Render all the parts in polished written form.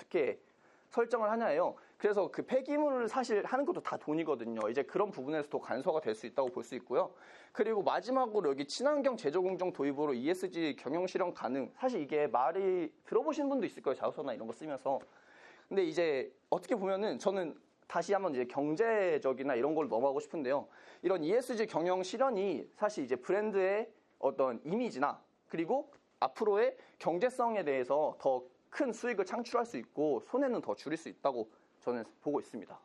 어떻게 설정을 하냐예요. 그래서 그 폐기물을 사실 하는 것도 다 돈이거든요. 이제 그런 부분에서도 간소화가 될 수 있다고 볼 수 있고요. 그리고 마지막으로 여기 친환경 제조 공정 도입으로 ESG 경영 실현 가능. 사실 이게 말이 들어보신 분도 있을 거예요. 자소서나 이런 거 쓰면서. 근데 이제 어떻게 보면은 저는 다시 한번 이제 경제적이나 이런 걸 넘어가고 싶은데요. 이런 ESG 경영 실현이 사실 이제 브랜드의 어떤 이미지나 그리고 앞으로의 경제성에 대해서 더 큰 수익을 창출할 수 있고 손해는 더 줄일 수 있다고 저는 보고 있습니다.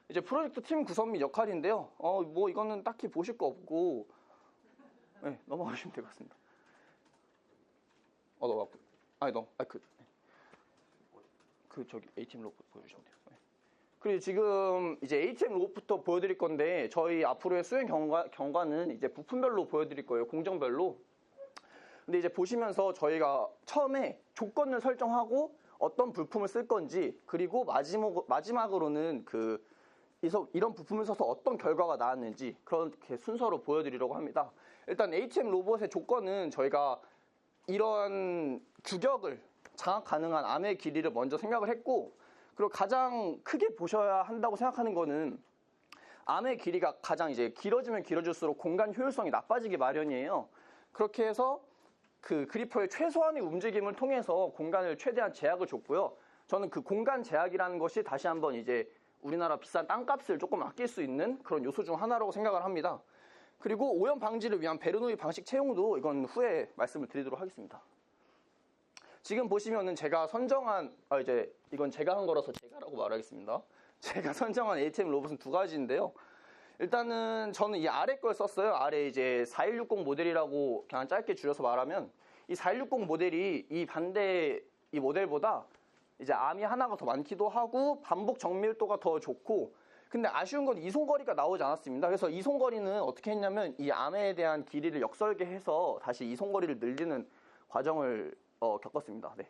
이제 프로젝트 팀 구성 및 역할인데요. 뭐 이거는 딱히 보실 거 없고 네, 넘어가시면 될 것 같습니다. 저기 ATM 로봇 보여주시면 돼요. 네. 그리고 지금 이제 ATM 로봇부터 보여드릴 건데 저희 앞으로의 수행 경과는 이제 부품별로 보여드릴 거예요. 공정별로. 근데 이제 보시면서 저희가 처음에 조건을 설정하고 어떤 부품을 쓸 건지 그리고 마지막으로는 이런 부품을 써서 어떤 결과가 나왔는지 그렇게 순서로 보여드리려고 합니다. 일단 ATM 로봇의 조건은 저희가 이런 규격을 장악 가능한 암의 길이를 먼저 생각을 했고 그리고 가장 크게 보셔야 한다고 생각하는 거는 암의 길이가 가장 이제 길어지면 길어질수록 공간 효율성이 나빠지기 마련이에요. 그렇게 해서 그 그리퍼의 최소한의 움직임을 통해서 공간을 최대한 제약을 줬고요. 저는 그 공간 제약이라는 것이 다시 한번 이제 우리나라 비싼 땅값을 조금 아낄 수 있는 그런 요소 중 하나라고 생각을 합니다. 그리고 오염 방지를 위한 베르노이 방식 채용도 이건 후에 말씀을 드리도록 하겠습니다. 지금 보시면은 제가 선정한 이건 제가 한 거라서 제가라고 말하겠습니다. 제가 선정한 ATM 로봇은 두 가지인데요. 일단은 저는 이 아래 걸 썼어요. 아래 이제 4160 모델이라고 그냥 짧게 줄여서 말하면 이 4160 모델이 이 모델보다 이제 암이 하나가 더 많기도 하고 반복 정밀도가 더 좋고 근데 아쉬운 건 이송거리가 나오지 않았습니다. 그래서 이송거리는 어떻게 했냐면 이 암에 대한 길이를 역설계해서 다시 이송거리를 늘리는 과정을 겪었습니다. 네.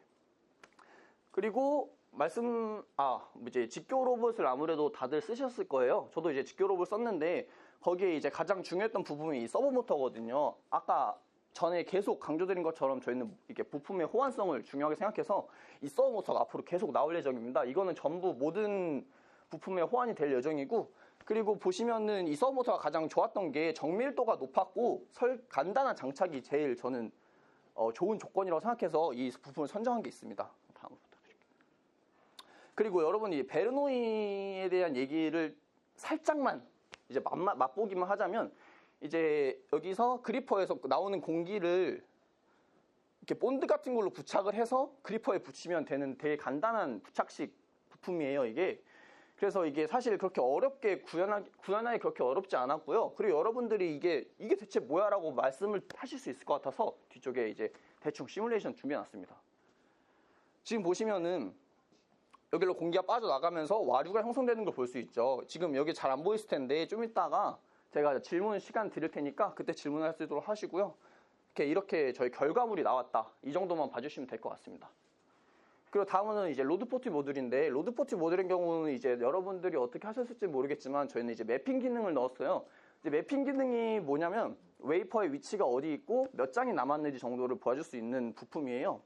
그리고 이제 직교 로봇을 아무래도 다들 쓰셨을 거예요. 저도 이제 직교 로봇 썼는데 거기에 이제 가장 중요했던 부분이 이 서버 모터거든요. 아까 전에 계속 강조드린 것처럼 저희는 이게 부품의 호환성을 중요하게 생각해서 이 서버 모터가 앞으로 계속 나올 예정입니다. 이거는 전부 모든 부품에 호환이 될 예정이고 그리고 보시면은 이 서버 모터가 가장 좋았던 게 정밀도가 높았고 간단한 장착이 제일 저는 좋은 조건이라고 생각해서 이 부품을 선정한 게 있습니다. 다음으로 부탁드릴게요. 그리고 여러분이 베르노이에 대한 얘기를 살짝만 이제 맛보기만 하자면 이제 여기서 그리퍼에서 나오는 공기를 이렇게 본드 같은 걸로 부착을 해서 그리퍼에 붙이면 되는 되게 간단한 부착식 부품이에요, 이게. 그래서 이게 사실 그렇게 어렵게 구현하기 그렇게 어렵지 않았고요. 그리고 여러분들이 이게 대체 뭐야라고 말씀을 하실 수 있을 것 같아서 뒤쪽에 이제 대충 시뮬레이션 준비해놨습니다. 지금 보시면은 여기로 공기가 빠져나가면서 와류가 형성되는 걸 볼 수 있죠. 지금 여기 잘 안 보이실 텐데 좀 이따가 제가 질문 시간 드릴 테니까 그때 질문할 수 있도록 하시고요. 이렇게 저희 결과물이 나왔다. 이 정도만 봐주시면 될 것 같습니다. 그리고 다음은 이제 로드포트 모듈인데 로드포트 모듈인 경우는 이제 여러분들이 어떻게 하셨을지 모르겠지만 저희는 이제 매핑 기능을 넣었어요. 이제 매핑 기능이 뭐냐면 웨이퍼의 위치가 어디 있고 몇 장이 남았는지 정도를 보여줄 수 있는 부품이에요.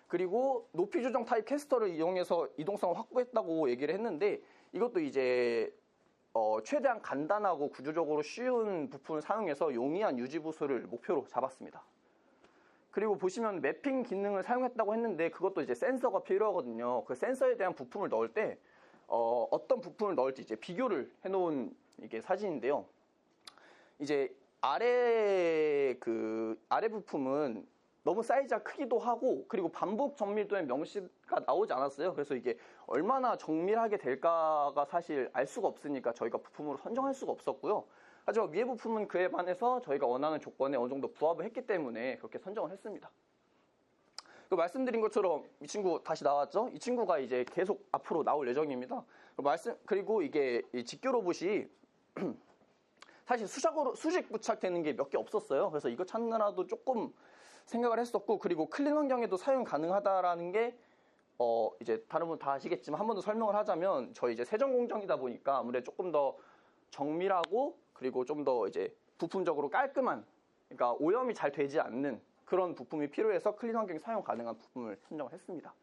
그리고 높이 조정 타입 캐스터를 이용해서 이동성을 확보했다고 얘기를 했는데 이것도 이제 최대한 간단하고 구조적으로 쉬운 부품을 사용해서 용이한 유지 보수를 목표로 잡았습니다. 그리고 보시면 매핑 기능을 사용했다고 했는데 그것도 이제 센서가 필요하거든요. 그 센서에 대한 부품을 넣을 때 어떤 부품을 넣을지 이제 비교를 해놓은 이게 사진인데요. 이제 아래 부품은 너무 사이즈가 크기도 하고 그리고 반복 정밀도의 명시가 나오지 않았어요. 그래서 이게 얼마나 정밀하게 될까가 사실 알 수가 없으니까 저희가 부품으로 선정할 수가 없었고요. 하지만 위에 부품은 그에 반해서 저희가 원하는 조건에 어느 정도 부합을 했기 때문에 그렇게 선정을 했습니다. 말씀드린 것처럼 이 친구 다시 나왔죠? 이 친구가 이제 계속 앞으로 나올 예정입니다. 그리고 이게 이 직교 로봇이 사실 수직 부착되는 게 몇 개 없었어요. 그래서 이거 찾느라도 조금 생각을 했었고 그리고 클린 환경에도 사용 가능하다라는 게 이제 다른 분 다 아시겠지만 한 번 더 설명을 하자면 저희 이제 세정 공정이다 보니까 아무래도 조금 더 정밀하고 그리고 좀 더 이제 부품적으로 깔끔한 그러니까 오염이 잘 되지 않는 그런 부품이 필요해서 클린 환경에 사용 가능한 부품을 선정을 했습니다.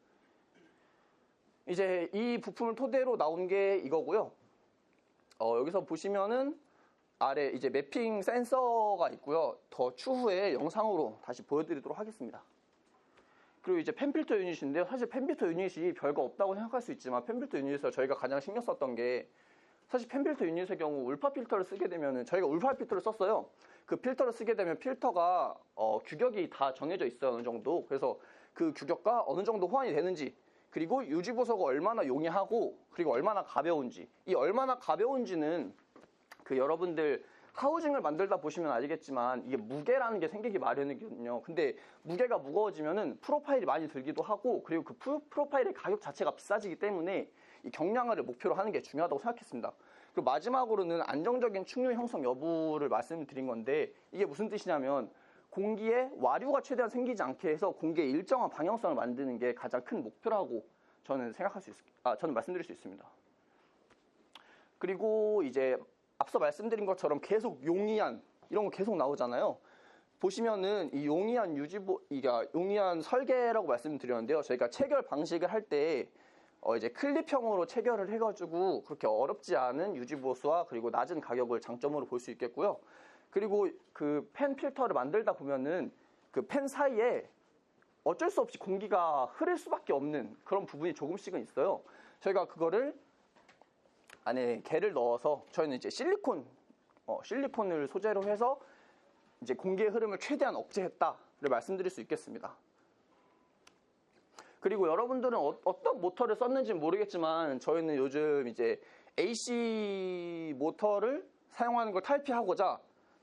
이제 이 부품을 토대로 나온 게 이거고요. 여기서 보시면은 아래 이제 매핑 센서가 있고요. 더 추후에 영상으로 다시 보여드리도록 하겠습니다. 그리고 이제 펜필터 유닛인데요. 사실 펜필터 유닛이 별거 없다고 생각할 수 있지만 pen필터 유닛에서 저희가 가장 신경 썼던 게 사실 펜필터 유닛의 경우 울파 필터를 쓰게 되면은 저희가 울파 필터를 썼어요. 그 필터를 쓰게 되면 필터가 규격이 다 정해져 있어요. 어느 정도. 그래서 그 규격과 어느 정도 호환이 되는지 그리고 유지 보석을 얼마나 용이하고 그리고 얼마나 가벼운지 이 얼마나 가벼운지는 그 여러분들 하우징을 만들다 보시면 알겠지만 이게 무게라는 게 생기기 마련이거든요. 근데 무게가 무거워지면은 프로파일이 많이 들기도 하고 그리고 그 프로파일의 가격 자체가 비싸지기 때문에 이 경량화를 목표로 하는 게 중요하다고 생각했습니다. 그리고 마지막으로는 안정적인 충류 형성 여부를 말씀드린 건데 이게 무슨 뜻이냐면 공기에 와류가 최대한 생기지 않게 해서 공기의 일정한 방향성을 만드는 게 가장 큰 목표라고 저는 저는 말씀드릴 수 있습니다. 그리고 이제 앞서 말씀드린 것처럼 계속 용이한 이런 거 계속 나오잖아요. 보시면은 이 용이한 설계라고 말씀드렸는데요. 저희가 체결 방식을 할 때 이제 클립형으로 체결을 해가지고 그렇게 어렵지 않은 유지보수와 그리고 낮은 가격을 장점으로 볼 수 있겠고요. 그리고 그 펜 필터를 만들다 보면은 그 펜 사이에 어쩔 수 없이 공기가 흐를 수밖에 없는 그런 부분이 조금씩은 있어요. 저희가 그거를 안에 겔을 넣어서 저희는 이제 실리콘을 소재로 해서 이제 공기의 흐름을 최대한 억제했다를 말씀드릴 수 있겠습니다. 그리고 여러분들은 어떤 모터를 썼는지 모르겠지만 저희는 요즘 이제 AC 모터를 사용하는 걸 탈피하고자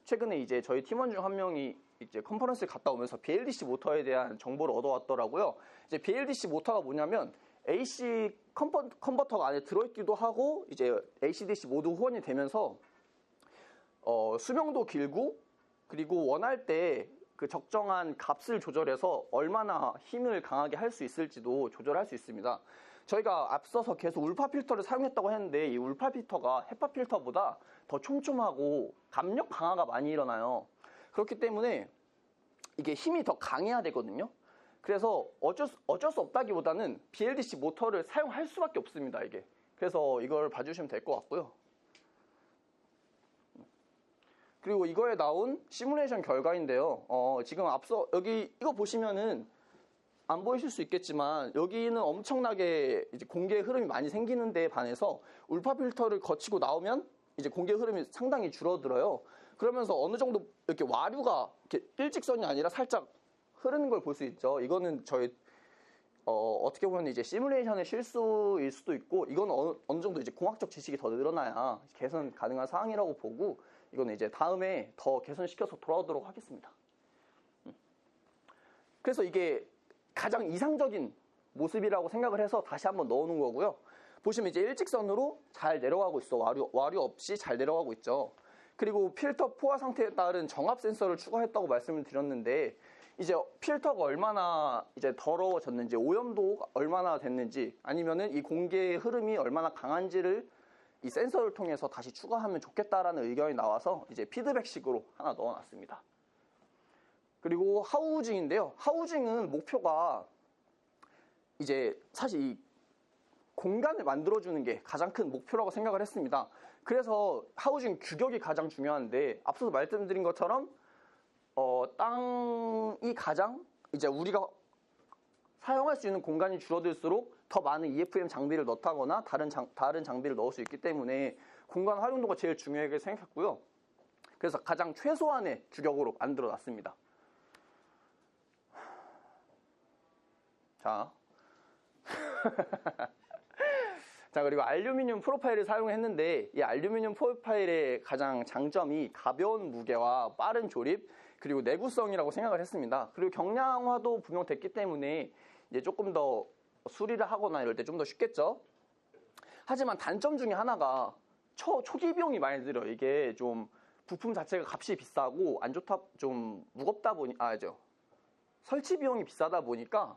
최근에 이제 저희 팀원 중 한 명이 이제 컨퍼런스를 갔다 오면서 BLDC 모터에 대한 정보를 얻어왔더라고요. 이제 BLDC 모터가 뭐냐면 AC 컨버터가 안에 들어있기도 하고 이제 AC/DC 모두 후원이 되면서 수명도 길고 그리고 원할 때 그 적정한 값을 조절해서 얼마나 힘을 강하게 할 수 있을지도 조절할 수 있습니다. 저희가 앞서서 계속 울파 필터를 사용했다고 했는데 이 울파 필터가 헤파 필터보다 더 촘촘하고 압력 강화가 많이 일어나요. 그렇기 때문에 이게 힘이 더 강해야 되거든요. 그래서 어쩔 수 없다기보다는 BLDC 모터를 사용할 수밖에 없습니다. 이게. 그래서 이걸 봐주시면 될 것 같고요. 그리고 이거에 나온 시뮬레이션 결과인데요. 지금 앞서 여기 이거 보시면은 안 보이실 수 있겠지만 여기는 엄청나게 이제 공기의 흐름이 많이 생기는 데에 반해서 울파 필터를 거치고 나오면 이제 공기의 흐름이 상당히 줄어들어요. 그러면서 어느 정도 이렇게 와류가 이렇게 일직선이 아니라 살짝 흐르는 걸 볼 수 있죠. 이거는 저희 어떻게 보면 이제 시뮬레이션의 실수일 수도 있고 이건 어느 정도 이제 공학적 지식이 더 늘어나야 개선 가능한 사항이라고 보고 이거는 이제 다음에 더 개선시켜서 돌아오도록 하겠습니다. 그래서 이게 가장 이상적인 모습이라고 생각을 해서 다시 한번 넣어놓은 거고요. 보시면 이제 일직선으로 잘 내려가고 있어. 와류 없이 잘 내려가고 있죠. 그리고 필터 포화 상태에 따른 정압 센서를 추가했다고 말씀을 드렸는데 이제 필터가 얼마나 이제 더러워졌는지 오염도가 얼마나 됐는지 아니면은 이 공기의 흐름이 얼마나 강한지를 이 센서를 통해서 다시 추가하면 좋겠다라는 의견이 나와서 이제 피드백식으로 하나 넣어놨습니다. 그리고 하우징인데요. 하우징은 목표가 이제 사실 이 공간을 만들어주는 게 가장 큰 목표라고 생각을 했습니다. 그래서 하우징 규격이 가장 중요한데 앞서서 말씀드린 것처럼 땅이 가장 이제 우리가 사용할 수 있는 공간이 줄어들수록 더 많은 EFM 장비를 넣다거나 다른 장비를 넣을 수 있기 때문에 공간 활용도가 제일 중요하게 생각했고요. 그래서 가장 최소한의 규격으로 만들어 놨습니다. 자. 자, 그리고 알루미늄 프로파일을 사용했는데 이 알루미늄 프로파일의 가장 장점이 가벼운 무게와 빠른 조립 그리고 내구성이라고 생각을 했습니다. 그리고 경량화도 분명됐기 때문에 이제 조금 더 수리를 하거나 이럴 때 좀 더 쉽겠죠. 하지만 단점 중에 하나가 초기 비용이 많이 들어요. 이게 좀 부품 자체가 값이 비싸고 안 좋다, 좀 무겁다 보니 설치 비용이 비싸다 보니까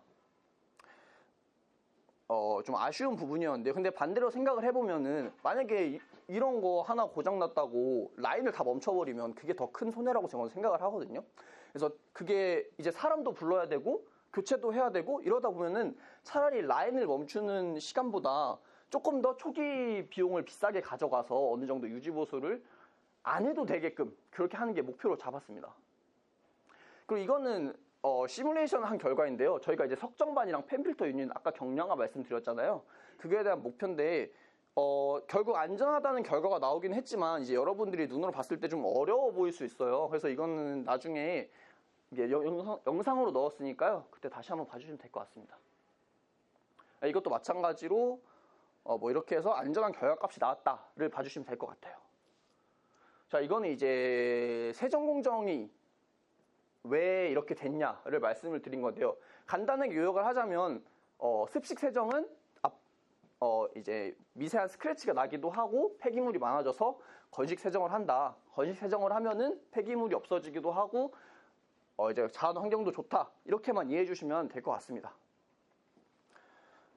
좀 아쉬운 부분이었는데 근데 반대로 생각을 해보면은 만약에 이런 거 하나 고장났다고 라인을 다 멈춰버리면 그게 더 큰 손해라고 저는 생각을 하거든요. 그래서 그게 이제 사람도 불러야 되고 교체도 해야 되고 이러다 보면은 차라리 라인을 멈추는 시간보다 조금 더 초기 비용을 비싸게 가져가서 어느 정도 유지 보수를 안 해도 되게끔 그렇게 하는 게 목표로 잡았습니다. 그리고 이거는 시뮬레이션 한 결과인데요. 저희가 이제 석정반이랑 펜필터 유닛 아까 경량화 말씀드렸잖아요. 그거에 대한 목표인데 결국 안전하다는 결과가 나오긴 했지만 이제 여러분들이 눈으로 봤을 때 좀 어려워 보일 수 있어요. 그래서 이거는 나중에 이게 영상으로 넣었으니까요. 그때 다시 한번 봐주시면 될 것 같습니다. 이것도 마찬가지로 뭐 이렇게 해서 안전한 결과값이 나왔다를 봐주시면 될 것 같아요. 자, 이거는 이제 세정공정이 왜 이렇게 됐냐를 말씀을 드린 건데요. 간단하게 요약을 하자면 습식 세정은 이제 미세한 스크래치가 나기도 하고 폐기물이 많아져서 건식 세정을 한다. 건식 세정을 하면은 폐기물이 없어지기도 하고 이제 자연 환경도 좋다. 이렇게만 이해해 주시면 될 것 같습니다.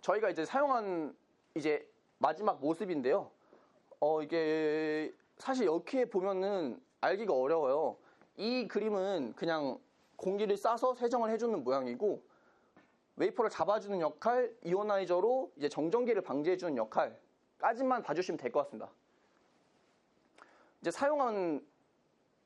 저희가 이제 사용한 이제 마지막 모습인데요. 이게 사실 여기에 보면은 알기가 어려워요. 이 그림은 그냥 공기를 싸서 세정을 해주는 모양이고 웨이퍼를 잡아주는 역할, 이오나이저로 이제 정전기를 방지해주는 역할까지만 봐주시면 될 것 같습니다. 이제 사용한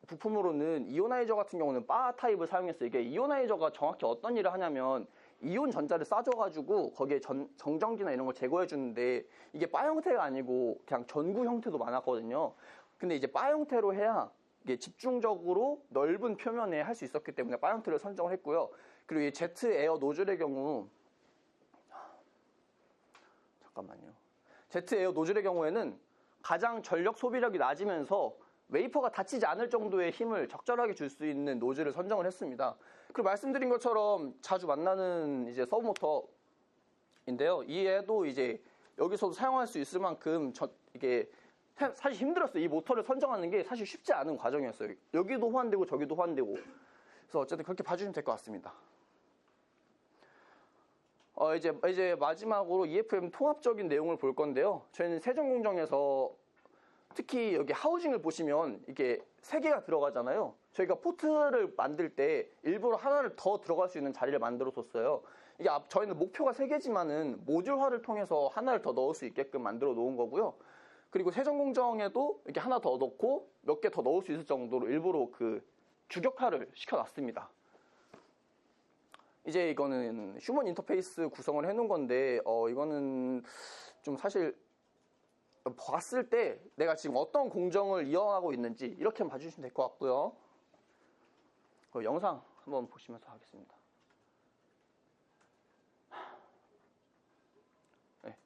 부품으로는 이오나이저 같은 경우는 바 타입을 사용했어요. 이게 이오나이저가 정확히 어떤 일을 하냐면 이온 전자를 쏴줘가지고 거기에 정전기나 이런 걸 제거해주는데 이게 바 형태가 아니고 그냥 전구 형태도 많았거든요. 근데 이제 바 형태로 해야 이게 집중적으로 넓은 표면에 할 수 있었기 때문에 바 형태를 선정을 했고요. 그리고 이 제트 에어 노즐의 경우 제트 에어 노즐의 경우에는 가장 전력 소비력이 낮으면서 웨이퍼가 다치지 않을 정도의 힘을 적절하게 줄 수 있는 노즐을 선정을 했습니다. 그리고 말씀드린 것처럼 자주 만나는 이제 서브모터인데요. 이에도 이제 여기서도 사용할 수 있을 만큼 이게 사실 힘들었어요. 이 모터를 선정하는 게 사실 쉽지 않은 과정이었어요. 여기도 호환되고 저기도 호환되고. 그래서 어쨌든 그렇게 봐주시면 될 것 같습니다. 이제 마지막으로 EFM 통합적인 내용을 볼 건데요. 저희는 세정공정에서 특히 여기 하우징을 보시면 이게 3개가 들어가잖아요. 저희가 포트를 만들 때 일부러 하나를 더 들어갈 수 있는 자리를 만들어 뒀어요. 이게 저희는 목표가 3개지만은 모듈화를 통해서 하나를 더 넣을 수 있게끔 만들어 놓은 거고요. 그리고 세정공정에도 이렇게 하나 더 넣고 몇 개 더 넣을 수 있을 정도로 일부러 그 규격화를 시켜놨습니다. 이제 이거는 휴먼 인터페이스 구성을 해놓은 건데 이거는 좀 사실 봤을 때 내가 지금 어떤 공정을 이어가고 있는지 이렇게 봐주시면 될 것 같고요. 영상 한번 보시면서 하겠습니다. 네.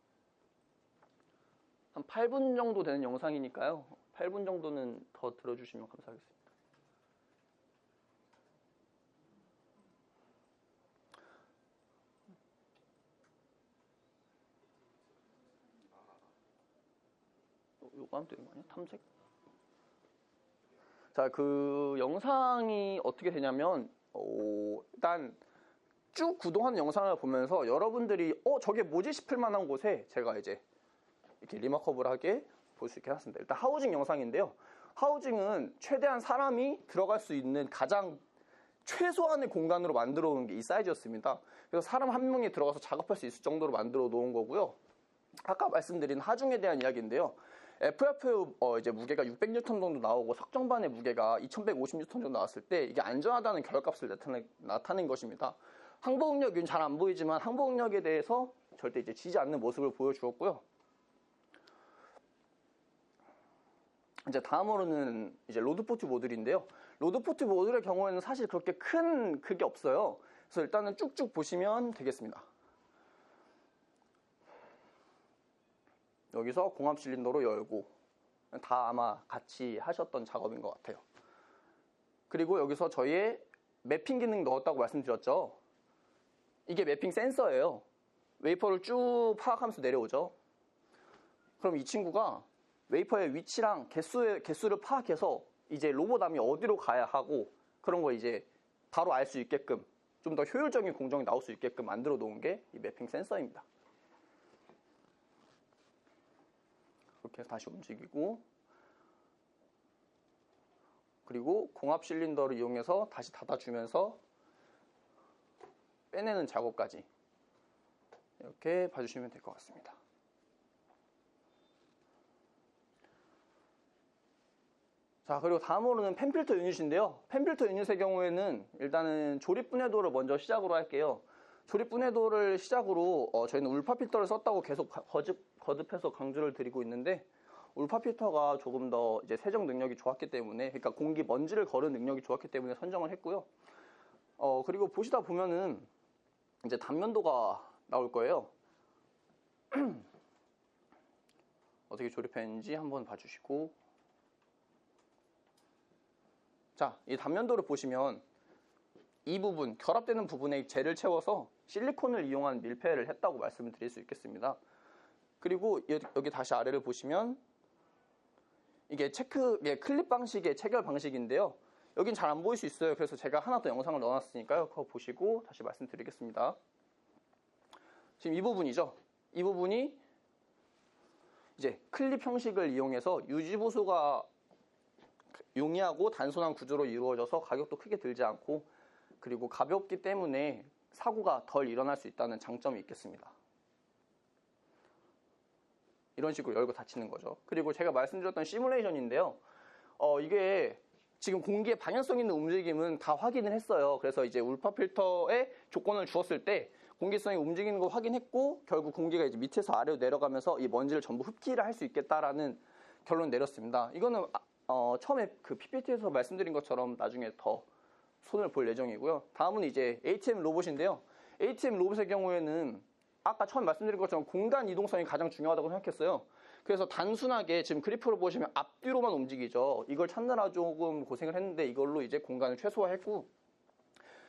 한 8분 정도 되는 영상이니까요. 8분 정도는 더 들어주시면 감사하겠습니다. 요거 하면 되는 거 아니야? 탐색? 자, 그 영상이 어떻게 되냐면 일단 쭉 구동하는 영상을 보면서 여러분들이 저게 뭐지 싶을 만한 곳에 제가 이제 이렇게 리마커블하게 볼 수 있게 해놨습니다. 일단 하우징 영상인데요. 하우징은 최대한 사람이 들어갈 수 있는 가장 최소한의 공간으로 만들어 놓은 게 이 사이즈였습니다. 그래서 사람 한 명이 들어가서 작업할 수 있을 정도로 만들어 놓은 거고요. 아까 말씀드린 하중에 대한 이야기인데요. FF 이제 무게가 600N 정도 나오고 석정반의 무게가 2150N 정도 나왔을 때 이게 안전하다는 결과값을 나타낸 것입니다. 항보응력은 잘 안 보이지만 항보응력에 대해서 절대 이제 지지 않는 모습을 보여주었고요. 이제 다음으로는 이제 로드포트 모듈인데요. 로드포트 모듈의 경우에는 사실 그렇게 큰 그게 없어요. 그래서 일단은 쭉쭉 보시면 되겠습니다. 여기서 공합 실린더로 열고 다 아마 같이 하셨던 작업인 것 같아요. 그리고 여기서 저희의 매핑 기능 넣었다고 말씀드렸죠. 이게 매핑 센서예요. 웨이퍼를 쭉 파악하면서 내려오죠. 그럼 이 친구가 웨이퍼의 위치랑 개수를 파악해서 이제 로봇암이 어디로 가야 하고 그런 거 이제 바로 알 수 있게끔 좀 더 효율적인 공정이 나올 수 있게끔 만들어 놓은 게 이 매핑 센서입니다. 이렇게 해서 다시 움직이고 그리고 공합 실린더를 이용해서 다시 닫아주면서 빼내는 작업까지 이렇게 봐주시면 될 것 같습니다. 자, 그리고 다음으로는 펜필터 유닛인데요. 펜필터 유닛의 경우에는 일단은 조립 분해도를 먼저 시작으로 할게요. 조립 분해도를 시작으로 저희는 울파 필터를 썼다고 계속 거듭해서 강조를 드리고 있는데, 울파 필터가 조금 더 이제 세정 능력이 좋았기 때문에, 그러니까 공기 먼지를 거는 능력이 좋았기 때문에 선정을 했고요. 그리고 보시다 보면은 이제 단면도가 나올 거예요. 어떻게 조립했는지 한번 봐주시고, 자, 이 단면도를 보시면 이 부분, 결합되는 부분에 젤을 채워서 실리콘을 이용한 밀폐를 했다고 말씀을 드릴 수 있겠습니다. 그리고 여기 다시 아래를 보시면 이게 클립 방식의 체결 방식인데요. 여긴 잘 안 보일 수 있어요. 그래서 제가 하나 더 영상을 넣어놨으니까요. 그거 보시고 다시 말씀드리겠습니다. 지금 이 부분이죠. 이 부분이 이제 클립 형식을 이용해서 유지보수가 용이하고 단순한 구조로 이루어져서 가격도 크게 들지 않고, 그리고 가볍기 때문에 사고가 덜 일어날 수 있다는 장점이 있겠습니다. 이런 식으로 열고 닫히는 거죠. 그리고 제가 말씀드렸던 시뮬레이션인데요. 이게 지금 공기의 방향성 있는 움직임은 다 확인을 했어요. 그래서 이제 울파 필터에 조건을 주었을 때 공기성이 움직이는 거 확인했고, 결국 공기가 이제 밑에서 아래로 내려가면서 이 먼지를 전부 흡기를 할 수 있겠다라는 결론을 내렸습니다. 이거는 처음에 그 PPT에서 말씀드린 것처럼 나중에 더 손을 볼 예정이고요. 다음은 이제 ATM 로봇인데요. ATM 로봇의 경우에는 아까 처음 말씀드린 것처럼 공간 이동성이 가장 중요하다고 생각했어요. 그래서 단순하게 지금 그래프를 보시면 앞뒤로만 움직이죠. 이걸 찾느라 조금 고생을 했는데 이걸로 이제 공간을 최소화했고,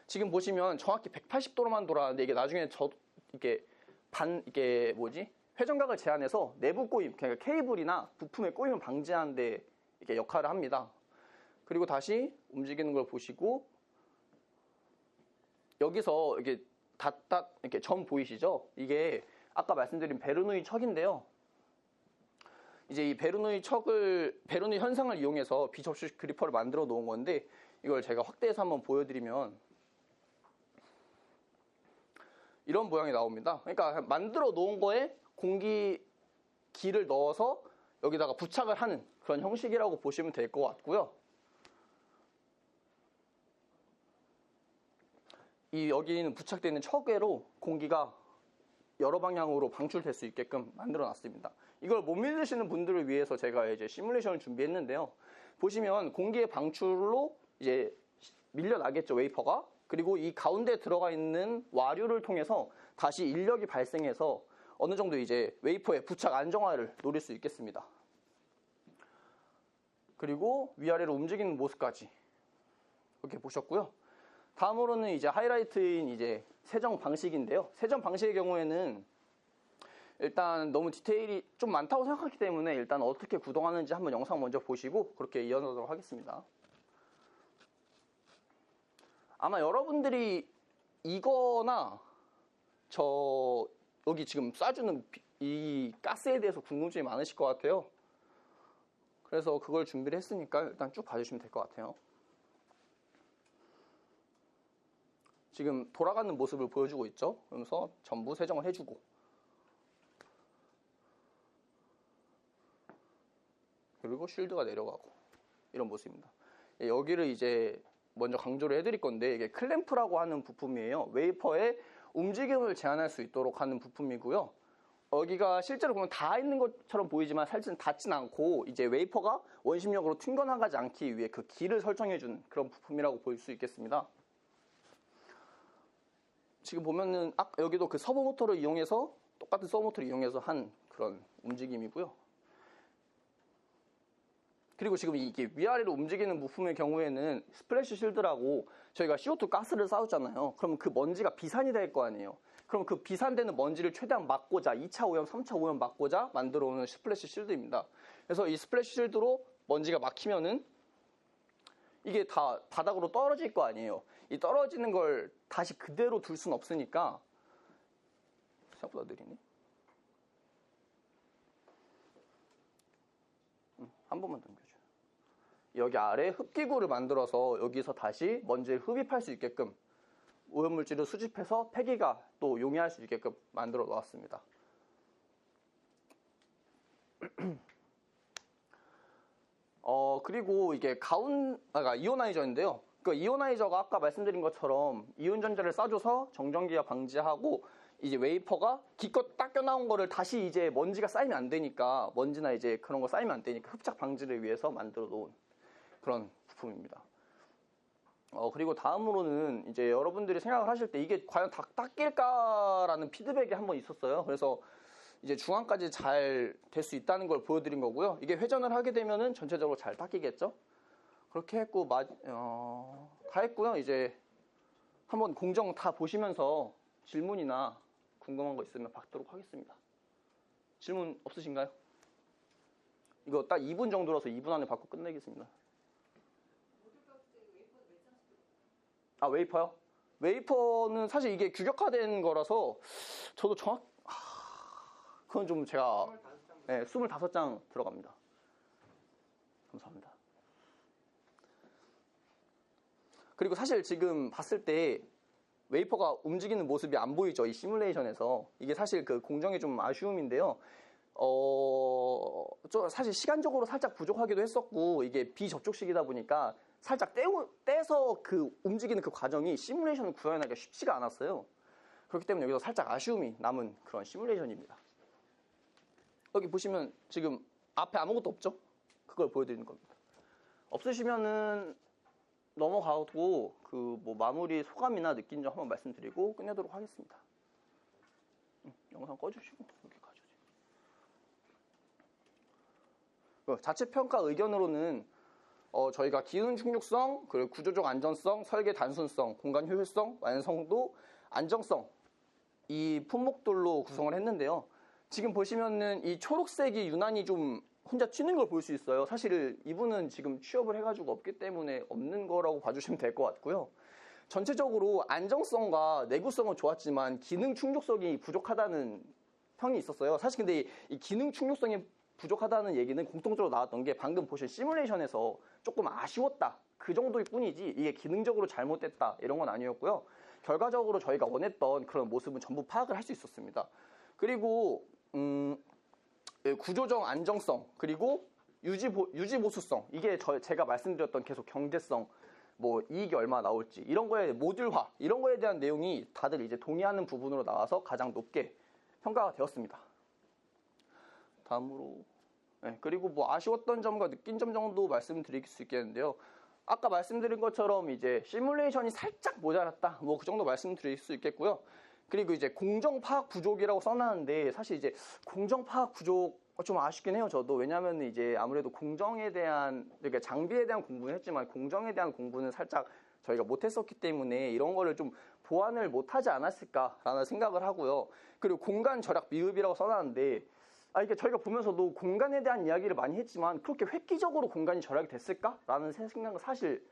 지금 보시면 정확히 180도로만 돌아가는데 이게 나중에 이게 회전각을 제한해서 내부 꼬임, 그러니까 케이블이나 부품의 꼬임을 방지하는 데 이렇게 역할을 합니다. 그리고 다시 움직이는 걸 보시고, 여기서 이게 이렇게 점 보이시죠? 이게 아까 말씀드린 베르누이 척인데요. 이제 이 베르누이 현상을 이용해서 비접시 그리퍼를 만들어 놓은 건데, 이걸 제가 확대해서 한번 보여드리면 이런 모양이 나옵니다. 그러니까 만들어 놓은 거에 공기기를 넣어서 여기다가 부착을 하는 그런 형식이라고 보시면 될 것 같고요. 여기는 부착되어 있는 척외로 공기가 여러 방향으로 방출될 수 있게끔 만들어 놨습니다. 이걸 못 믿으시는 분들을 위해서 제가 이제 시뮬레이션을 준비했는데요. 보시면 공기의 방출로 이제 밀려나겠죠, 웨이퍼가. 그리고 이 가운데 들어가 있는 와류를 통해서 다시 인력이 발생해서 어느 정도 이제 웨이퍼의 부착 안정화를 노릴 수 있겠습니다. 그리고 위아래로 움직이는 모습까지 이렇게 보셨고요. 다음으로는 이제 하이라이트인 이제 세정 방식인데요. 세정 방식의 경우에는 일단 너무 디테일이 좀 많다고 생각하기 때문에 일단 어떻게 구동하는지 한번 영상 먼저 보시고 그렇게 이어가도록 하겠습니다. 아마 여러분들이 이거나 여기 지금 쏴주는 이 가스에 대해서 궁금증이 많으실 것 같아요. 그래서 그걸 준비를 했으니까 일단 쭉 봐주시면 될 것 같아요. 지금 돌아가는 모습을 보여주고 있죠. 그러면서 전부 세정을 해주고, 그리고 쉴드가 내려가고 이런 모습입니다. 여기를 이제 먼저 강조를 해드릴 건데, 이게 클램프라고 하는 부품이에요. 웨이퍼의 움직임을 제한할 수 있도록 하는 부품이고요. 여기가 실제로 보면 닿아 있는 것처럼 보이지만 사실은 닿진 않고, 이제 웨이퍼가 원심력으로 튕겨나가지 않기 위해 그 길을 설정해준 그런 부품이라고 볼 수 있겠습니다. 지금 보면은 여기도 그 서버 모터를 이용해서, 똑같은 서버 모터를 이용해서 한 그런 움직임이고요. 그리고 지금 이게 위아래로 움직이는 부품의 경우에는 스플래시 실드라고 저희가 CO2 가스를 쏴줬잖아요. 그럼 그 먼지가 비산이 될 거 아니에요. 그럼 그 비산되는 먼지를 최대한 막고자 2차 오염, 3차 오염 막고자 만들어 오는 스플래시 실드입니다. 그래서 이 스플래시 실드로 먼지가 막히면은 이게 다 바닥으로 떨어질 거 아니에요. 이 떨어지는 걸 다시 그대로 둘 수는 없으니까, 생각보다 느리네. 한 번만 넘겨줘요. 여기 아래 흡기구를 만들어서 여기서 다시 먼지를 흡입할 수 있게끔 오염물질을 수집해서 폐기가 또 용이할 수 있게끔 만들어 놓았습니다. 그리고 이게 이오나이저인데요. 그 이오나이저가 아까 말씀드린 것처럼 이온 전자를 쏴줘서 정전기가 방지하고 이제 웨이퍼가 기껏 닦여 나온 거를 다시 이제 먼지가 쌓이면 안 되니까 먼지나 이제 그런 거 쌓이면 안 되니까 흡착 방지를 위해서 만들어 놓은 그런 부품입니다. 그리고 다음으로는 이제 여러분들이 생각을 하실 때 이게 과연 다 닦일까라는 피드백이 한번 있었어요. 그래서 이제 중앙까지 잘 될 수 있다는 걸 보여드린 거고요. 이게 회전을 하게 되면은 전체적으로 잘 닦이겠죠? 그렇게 했고, 다 했고요. 이제 한번 공정 다 보시면서 질문이나 궁금한 거 있으면 받도록 하겠습니다. 질문 없으신가요? 이거 딱 2분 정도라서 2분 안에 받고 끝내겠습니다. 웨이퍼요? 웨이퍼는 사실 이게 규격화된 거라서 저도 그건 좀 제가 25장 들어갑니다. 감사합니다. 그리고 사실 지금 봤을 때 웨이퍼가 움직이는 모습이 안 보이죠. 이 시뮬레이션에서. 이게 사실 그 공정의 좀 아쉬움인데요. 사실 시간적으로 살짝 부족하기도 했었고 이게 비접촉식이다 보니까 살짝 떼서 그 움직이는 그 과정이 시뮬레이션을 구현하기가 쉽지가 않았어요. 그렇기 때문에 여기서 살짝 아쉬움이 남은 그런 시뮬레이션입니다. 여기 보시면 지금 앞에 아무것도 없죠? 그걸 보여드리는 겁니다. 없으시면은 넘어가고 마무리 소감이나 느낀 점 한번 말씀드리고 끝내도록 하겠습니다. 영상 꺼주시고 이렇게 가죠. 자체 평가 의견으로는 저희가 기능 충족성, 그리고 구조적 안전성, 설계 단순성, 공간 효율성, 완성도, 안정성 이 품목들로 구성을 했는데요. 지금 보시면은 이 초록색이 유난히 좀 혼자 튀는 걸 볼 수 있어요. 사실 이분은 지금 취업을 해가지고 없기 때문에 없는 거라고 봐주시면 될 것 같고요. 전체적으로 안정성과 내구성은 좋았지만 기능 충족성이 부족하다는 평이 있었어요. 사실 근데 이 기능 충족성이 부족하다는 얘기는 공통적으로 나왔던 게 방금 보신 시뮬레이션에서 조금 아쉬웠다. 그 정도일 뿐이지 이게 기능적으로 잘못됐다 이런 건 아니었고요. 결과적으로 저희가 원했던 그런 모습은 전부 파악을 할 수 있었습니다. 그리고 구조적 안정성 그리고 유지보수성 이게 제가 말씀드렸던 계속 경제성 이익이 얼마 나올지 이런 거에 모듈화 이런 거에 대한 내용이 다들 이제 동의하는 부분으로 나와서 가장 높게 평가가 되었습니다. 다음으로 그리고 아쉬웠던 점과 느낀 점 정도 말씀드릴 수 있겠는데요. 아까 말씀드린 것처럼 이제 시뮬레이션이 살짝 모자랐다 그 정도 말씀드릴 수 있겠고요. 그리고 이제 공정 파악 부족이라고 써놨는데 사실 이제 공정 파악 부족 좀 아쉽긴 해요. 저도 왜냐하면 이제 아무래도 공정에 대한 그러니까 장비에 대한 공부는 했지만 공정에 대한 공부는 살짝 저희가 못했었기 때문에 이런 거를 좀 보완을 못하지 않았을까라는 생각을 하고요. 그리고 공간 절약 미흡이라고 써놨는데 이게 저희가 보면서도 공간에 대한 이야기를 많이 했지만 그렇게 획기적으로 공간이 절약이 됐을까라는 생각을 사실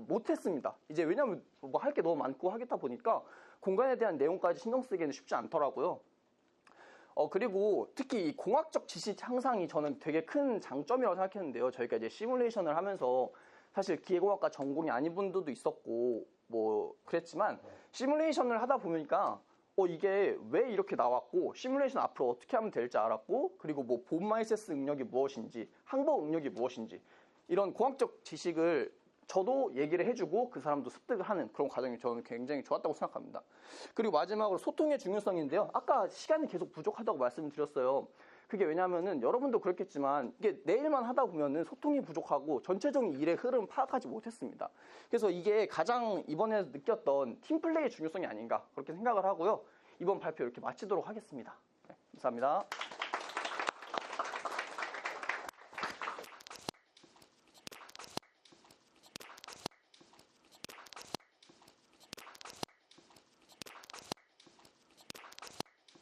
못했습니다. 이제 왜냐면 할 게 너무 많고 하겠다 보니까 공간에 대한 내용까지 신경 쓰기에는 쉽지 않더라고요. 그리고 특히 이 공학적 지시 향상이 저는 되게 큰 장점이라고 생각했는데요. 저희가 이제 시뮬레이션을 하면서 사실 기계공학과 전공이 아닌 분들도 있었고 그랬지만 시뮬레이션을 하다 보니까 이게 왜 이렇게 나왔고 시뮬레이션 앞으로 어떻게 하면 될지 알았고 그리고 봄마이세스 응력이 무엇인지 항복 응력이 무엇인지 이런 공학적 지식을 저도 얘기를 해주고 그 사람도 습득을 하는 그런 과정이 저는 굉장히 좋았다고 생각합니다. 그리고 마지막으로 소통의 중요성인데요. 아까 시간이 계속 부족하다고 말씀드렸어요. 그게 왜냐하면은 여러분도 그렇겠지만 이게 내일만 하다 보면은 소통이 부족하고 전체적인 일의 흐름 파악하지 못했습니다. 그래서 이게 가장 이번에 느꼈던 팀플레이의 중요성이 아닌가 그렇게 생각을 하고요. 이번 발표 이렇게 마치도록 하겠습니다. 감사합니다.